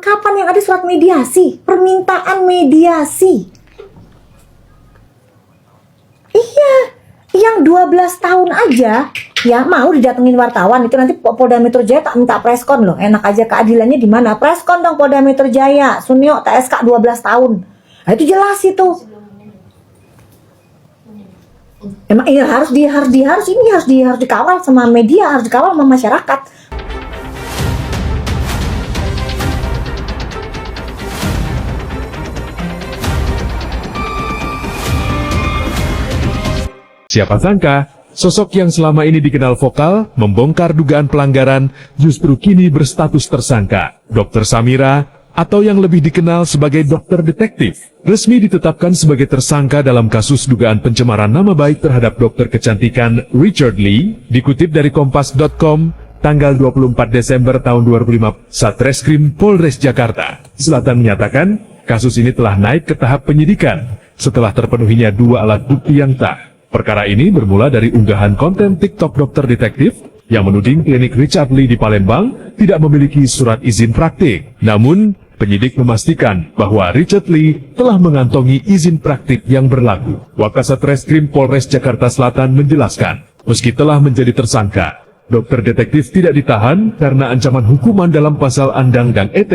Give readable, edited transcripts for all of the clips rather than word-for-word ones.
Kapan yang ada surat mediasi? Permintaan mediasi. Iya, yang 12 tahun aja ya mau didatengin wartawan. Itu nanti Polda Metro Jaya tak minta preskon loh. Enak aja, keadilannya di mana? Preskon dong Polda Metro Jaya. Sunio TSK 12 tahun. Nah, itu jelas itu. Emang ini harus dikawal sama media, harus dikawal sama masyarakat. Siapa sangka, sosok yang selama ini dikenal vokal, membongkar dugaan pelanggaran, justru kini berstatus tersangka. Dr. Samira, atau yang lebih dikenal sebagai dokter detektif, resmi ditetapkan sebagai tersangka dalam kasus dugaan pencemaran nama baik terhadap dokter kecantikan Richard Lee, dikutip dari Kompas.com, tanggal 24 Desember tahun 2005, Satreskrim Polres Jakarta Selatan menyatakan, kasus ini telah naik ke tahap penyidikan, setelah terpenuhinya 2 alat bukti yang sah. Perkara ini bermula dari unggahan konten TikTok dokter detektif yang menuding klinik Richard Lee di Palembang tidak memiliki surat izin praktik. Namun, penyidik memastikan bahwa Richard Lee telah mengantongi izin praktik yang berlaku. Wakasat Reskrim Polres Jakarta Selatan menjelaskan, meski telah menjadi tersangka, dokter detektif tidak ditahan karena ancaman hukuman dalam pasal Andang dan ET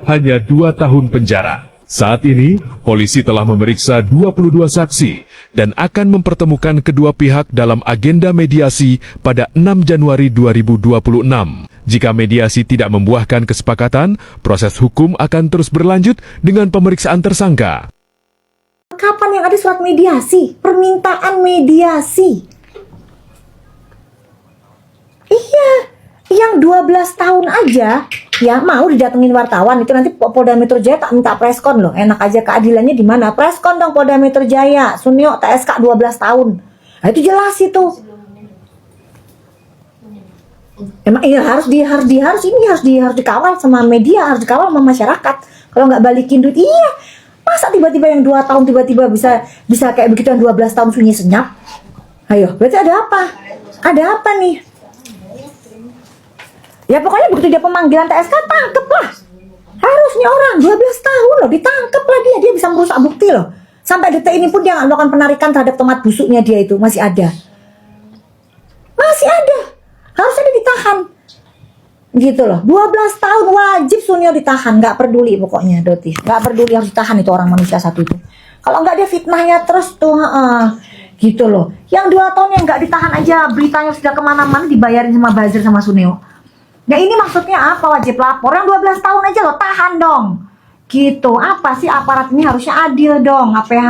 hanya 2 tahun penjara. Saat ini, polisi telah memeriksa 22 saksi dan akan mempertemukan kedua pihak dalam agenda mediasi pada 6 Januari 2026. Jika mediasi tidak membuahkan kesepakatan, proses hukum akan terus berlanjut dengan pemeriksaan tersangka. Kapan yang ada surat mediasi? Permintaan mediasi. Iya, yang 12 tahun aja ya mau didatengin wartawan. Itu nanti Polda Metro Jaya tak minta preskon loh. Enak aja, keadilannya di mana? Preskon dong Polda Metro Jaya. Sunio TSK 12 tahun. Nah, itu jelas itu. Emang ini harus dikawal sama media, harus dikawal sama masyarakat. Kalau nggak balikin duit, iya. Masa tiba-tiba yang 2 tahun tiba-tiba bisa kayak begitu, yang 12 tahun sunyi senyap? Ayo, berarti ada apa? Ada apa nih? Ya pokoknya begitu dia pemanggilan TSK, tangkep lah. Harusnya orang 12 tahun loh, ditangkep lah dia bisa merusak bukti loh. Sampai detik ini pun dia nggak melakukan penarikan terhadap tomat busuknya dia itu, masih ada. Masih ada. Harusnya dia ditahan. Gitu loh, 12 tahun wajib Sunio ditahan, nggak peduli pokoknya Doti. Nggak peduli, harus ditahan itu orang manusia satu itu. Kalau nggak dia fitnahnya terus tuh, gitu loh. Yang 2 tahun yang nggak ditahan aja, beritanya sudah kemana-mana dibayarin sama buzzer sama Sunio. Nah ini maksudnya apa wajib lapor? Yang 12 tahun aja lo tahan dong. Gitu. Apa sih aparat ini harusnya adil dong, APH.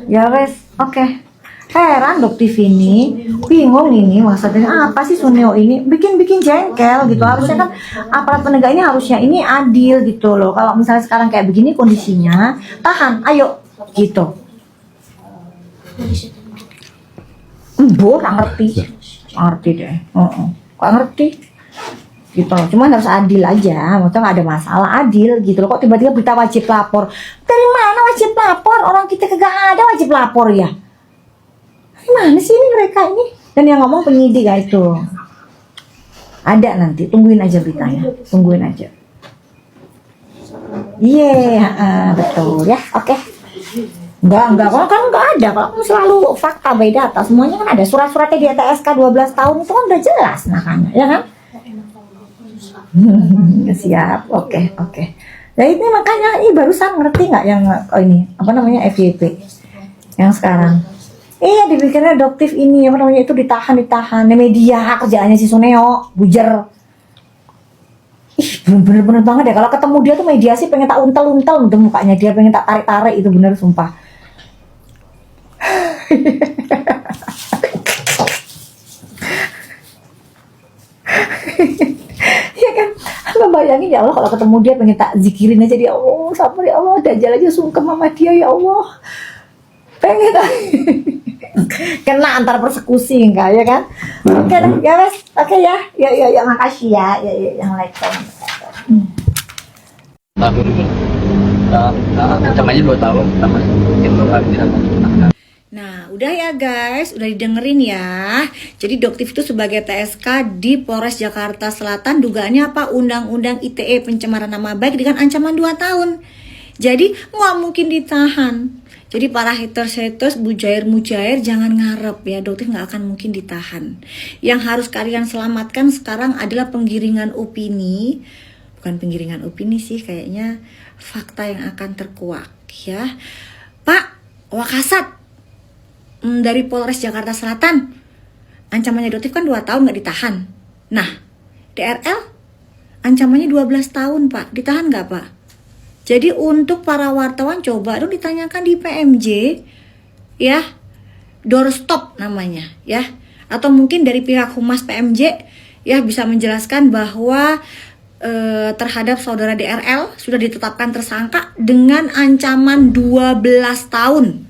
Ya wes, oke. Heran Dok TV ini, bingung ini maksudnya apa sih Sunio ini bikin jengkel gitu. Harusnya kan aparat penegak ini harusnya ini adil gitu loh. Kalau misalnya sekarang kayak begini kondisinya, tahan, ayo gitu. Nggak ngerti deh. Kok ngerti gitu loh. Cuman harus adil aja, maksudnya nggak ada masalah, adil gitu loh. Kok tiba-tiba berita wajib lapor? Dari mana wajib lapor? Orang kita kagak ada wajib lapor ya. Gimana sih ini mereka ini? Dan yang ngomong penyidik ya itu. Ada nanti, tungguin aja beritanya, tungguin aja. Betul ya, oke. Enggak, kalau kan enggak ada, kalau selalu fakta by data, semuanya kan ada. Surat-suratnya di TSK 12 tahun itu kan udah jelas makanya, ya kan? Siap, oke. Nah ini makanya, ini barusan ngerti nggak yang ini, apa namanya, FYP yang sekarang? Iya, dibikinnya adoptif ini, apa namanya, itu ditahan, media kerjaannya si Suneo, bujer. Ih, bener-bener banget ya, kalau ketemu dia tuh mediasi pengen tak untel-untel udah mukanya dia, pengen tak tarik-tarik, itu bener sumpah. Ya kan, bayangin ya Allah kalau ketemu dia pengen tak zikirin aja dia, Allah sabar ya Allah, Dajjal aja sungkem sama dia ya Allah, pengen tak kena antar persekusi enggak ya kan? Oke dah, ya wes, oke ya, ya makasih ya, yang like comment. Tahun ancamannya 2 tahun sama itu tidak. Nah, udah ya guys, udah didengerin ya. Jadi Doktif itu sebagai TSK di Polres Jakarta Selatan, dugaannya apa? Undang-undang ITE pencemaran nama baik dengan ancaman 2 tahun. Jadi nggak mungkin ditahan. Jadi para haters, mujair jangan ngarep ya, Doktif nggak akan mungkin ditahan. Yang harus kalian selamatkan sekarang adalah penggiringan opini. Bukan penggiringan opini sih, kayaknya fakta yang akan terkuak ya. Pak Wakasat dari Polres Jakarta Selatan, ancamannya Doktif kan 2 tahun nggak ditahan. Nah, DRL ancamannya 12 tahun Pak, ditahan nggak Pak? Jadi untuk para wartawan coba dong ditanyakan di PMJ ya, doorstop namanya ya, atau mungkin dari pihak Humas PMJ ya bisa menjelaskan bahwa terhadap saudara DRL sudah ditetapkan tersangka dengan ancaman 12 tahun.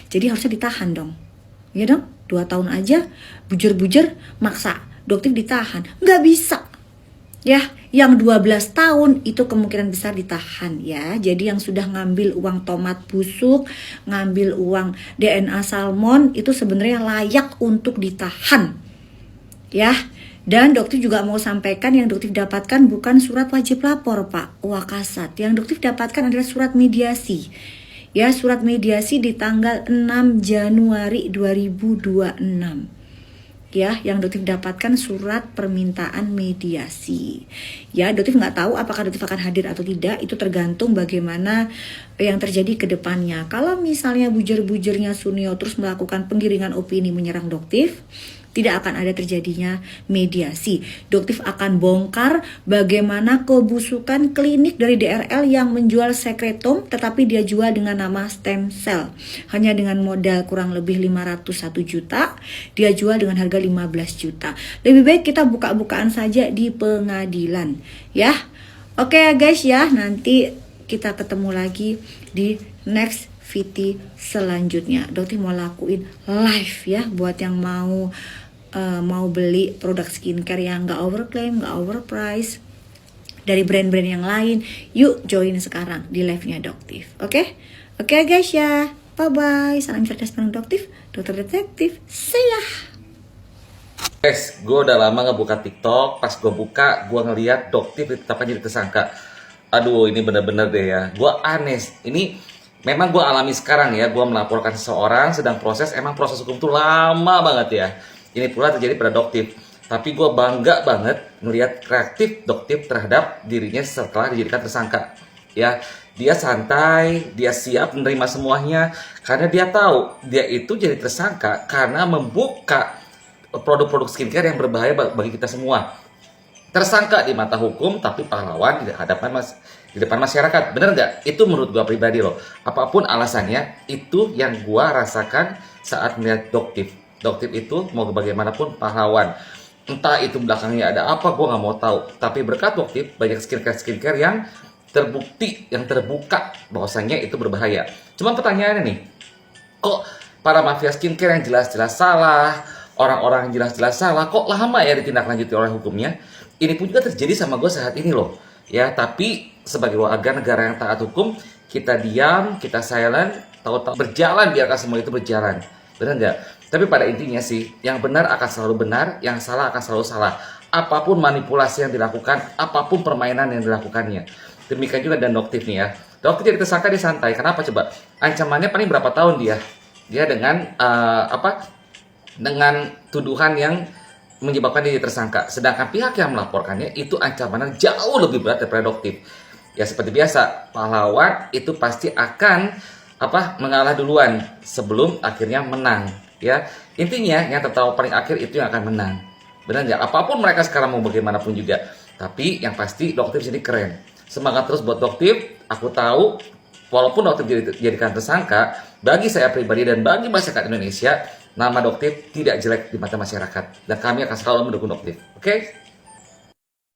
Jadi harusnya ditahan dong. Ya dong, 2 tahun aja bujur-bujur maksa Doktif ditahan. Nggak bisa. Ya, yang 12 tahun itu kemungkinan besar ditahan ya. Jadi yang sudah ngambil uang tomat busuk, ngambil uang DNA salmon itu sebenarnya layak untuk ditahan. Ya. Dan Doktif juga mau sampaikan yang Doktif dapatkan bukan surat wajib lapor Pak Wakasat. Yang Doktif dapatkan adalah surat mediasi. Ya, surat mediasi di tanggal 6 Januari 2026. Ya, yang Doktif dapatkan surat permintaan mediasi. Ya, Doktif nggak tahu apakah Doktif akan hadir atau tidak, itu tergantung bagaimana yang terjadi ke depannya. Kalau misalnya bujur-bujurnya Sunio terus melakukan penggiringan opini menyerang Doktif, tidak akan ada terjadinya mediasi. Doktif akan bongkar bagaimana kebusukan klinik dari DRL yang menjual sekretom tetapi dia jual dengan nama stem cell. Hanya dengan modal kurang lebih 501 juta, dia jual dengan harga 15 juta. Lebih baik kita buka-bukaan saja di pengadilan, ya. Oke ya guys ya, nanti kita ketemu lagi di next VT selanjutnya. Doktif mau lakuin live ya buat yang mau beli produk skincare yang nggak overclaim, nggak overprice dari brand-brand yang lain. Yuk join sekarang di live-nya Doktif. Oke guys ya, bye bye. Salam cerdas penuh Doktif, dokter detektif. See ya. Guys, gue udah lama ngebuka TikTok. Pas gue buka, gue ngeliat Doktif ditetapkan jadi tersangka. Aduh, ini bener-bener deh ya. Gue aneh. Ini memang gue alami sekarang ya. Gue melaporkan seseorang sedang proses. Emang proses hukum tuh lama banget ya. Ini pula terjadi pada Doktif. Tapi gue bangga banget melihat kreatif Doktif terhadap dirinya setelah dijadikan tersangka. Ya, dia santai, dia siap menerima semuanya karena dia tahu dia itu jadi tersangka karena membuka produk-produk skincare yang berbahaya bagi kita semua. Tersangka di mata hukum tapi pahlawan di depan masyarakat. Bener nggak? Itu menurut gue pribadi loh. Apapun alasannya, itu yang gue rasakan saat melihat Doktif. Doktif itu mau bagaimanapun pahlawan. Entah itu belakangnya ada apa, gue nggak mau tahu. Tapi berkat Doktif banyak skincare yang terbukti, yang terbuka bahwasanya itu berbahaya. Cuma pertanyaannya nih, kok para mafia skincare yang jelas-jelas salah, orang-orang yang jelas-jelas salah, kok lama ya ditindaklanjuti oleh hukumnya? Ini pun juga terjadi sama gue saat ini loh. Ya, tapi sebagai warga negara yang taat hukum, kita diam, kita silent, tahu-tahu berjalan, biarkan semua itu berjalan. Benar nggak? Tapi pada intinya sih, yang benar akan selalu benar, yang salah akan selalu salah. Apapun manipulasi yang dilakukan, apapun permainan yang dilakukannya. Demikian juga dan Doktif nih ya. Doktif jadi tersangka dia santai. Kenapa coba? Ancamannya paling berapa tahun dia? Dia dengan dengan tuduhan yang menyebabkan dia tersangka. Sedangkan pihak yang melaporkannya itu ancamannya jauh lebih berat daripada Doktif. Ya seperti biasa, pahlawan itu pasti akan mengalah duluan sebelum akhirnya menang. Ya, intinya yang tertawa paling akhir itu yang akan menang. Benar nggak? Apapun mereka sekarang mau bagaimanapun juga. Tapi yang pasti Doktif jadi keren. Semangat terus buat Doktif. Aku tahu walaupun Doktif dijadikan tersangka, bagi saya pribadi dan bagi masyarakat Indonesia, nama Doktif tidak jelek di mata masyarakat. Dan kami akan selalu mendukung Doktif. Oke?